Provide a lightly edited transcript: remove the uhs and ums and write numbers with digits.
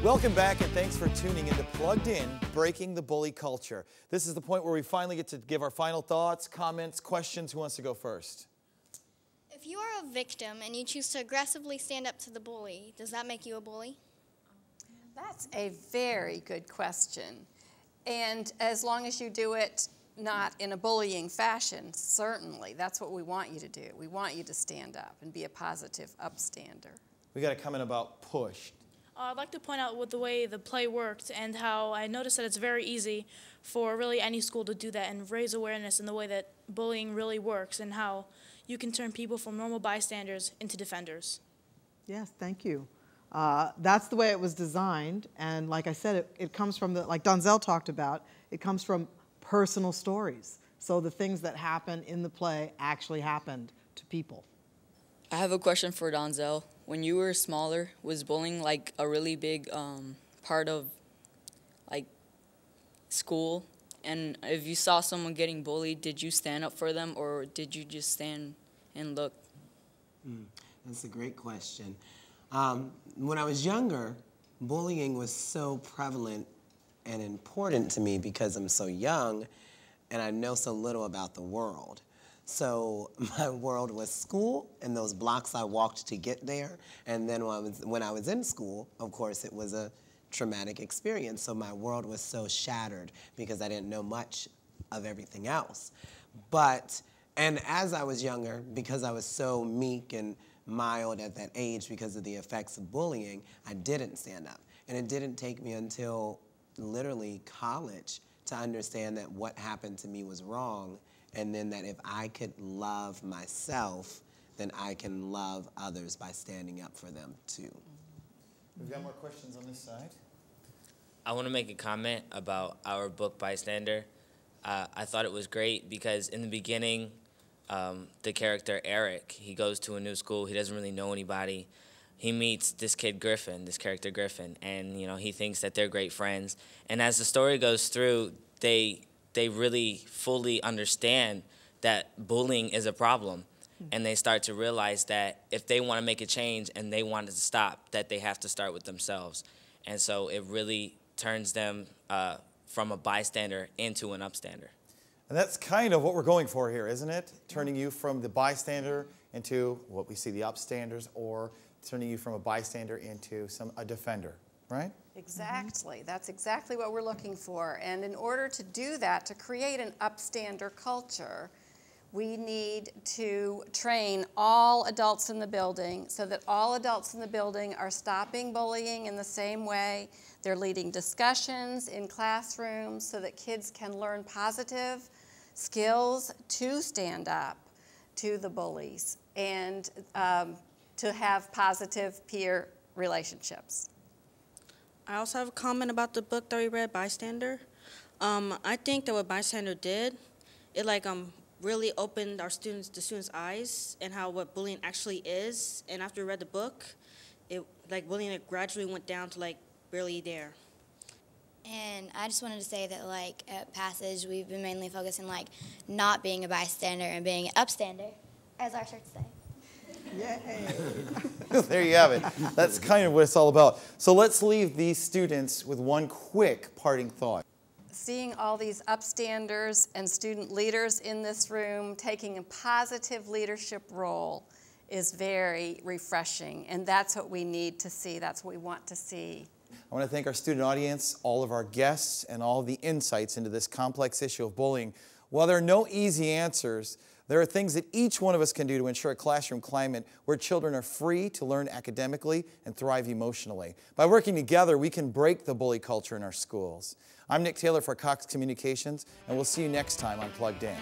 Welcome back, and thanks for tuning in to Plugged In, Breaking the Bully Culture. This is the point where we finally get to give our final thoughts, comments, questions. Who wants to go first? If you are a victim and you choose to aggressively stand up to the bully, does that make you a bully? That's a very good question. And as long as you do it not in a bullying fashion, certainly, that's what we want you to do. We want you to stand up and be a positive upstander. We got a comment about push. I'd like to point out with the way the play worked and how I noticed that it's very easy for really any school to do that and raise awareness in the way that bullying really works and how you can turn people from normal bystanders into defenders. Yes, thank you. That's the way it was designed, and like I said, it comes from like Donzel talked about, it comes from personal stories. So the things that happen in the play actually happened to people. I have a question for Donzel. When you were smaller, was bullying like a really big part of like school? And if you saw someone getting bullied, did you stand up for them or did you just stand and look? That's a great question. When I was younger, bullying was so prevalent and important to me because I'm so young and I know so little about the world. So my world was school and those blocks I walked to get there. And then when I was in school, of course, it was a traumatic experience. So my world was so shattered because I didn't know much of everything else. And as I was younger, because I was so meek and mild at that age because of the effects of bullying, I didn't stand up. And it didn't take me until literally college to understand that what happened to me was wrong, and then that if I could love myself, then I can love others by standing up for them too. We've got more questions on this side. I want to make a comment about our book, Bystander. I thought it was great because in the beginning, the character Eric, he goes to a new school, he doesn't really know anybody. He meets this kid Griffin, this character Griffin, and he thinks that they're great friends. And as the story goes through, they really fully understand that bullying is a problem. And they start to realize that if they want to make a change and they want it to stop, that they have to start with themselves. And so it really turns them from a bystander into an upstander. And that's kind of what we're going for here, isn't it? Turning you from the bystander into what we see the upstanders, or turning you from a bystander into a defender, right? Exactly. That's exactly what we're looking for. And in order to do that, to create an upstander culture, we need to train all adults in the building so that all adults in the building are stopping bullying in the same way. They're leading discussions in classrooms so that kids can learn positive skills to stand up to the bullies and to have positive peer relationships. I also have a comment about the book that we read, Bystander. I think that what Bystander did, it really opened the students' eyes and what bullying actually is. And after we read the book, bullying gradually went down to barely there. And I just wanted to say that at Passage, we've been mainly focusing not being a bystander and being an upstander, as our shirts say. Yay! There you have it. That's kind of what it's all about. So let's leave these students with one quick parting thought. Seeing all these upstanders and student leaders in this room taking a positive leadership role is very refreshing, and that's what we need to see. That's what we want to see. I want to thank our student audience, all of our guests, and all of the insights into this complex issue of bullying. While there are no easy answers, there are things that each one of us can do to ensure a classroom climate where children are free to learn academically and thrive emotionally. By working together, we can break the bully culture in our schools. I'm Nick Taylor for Cox Communications, and we'll see you next time on Plugged In.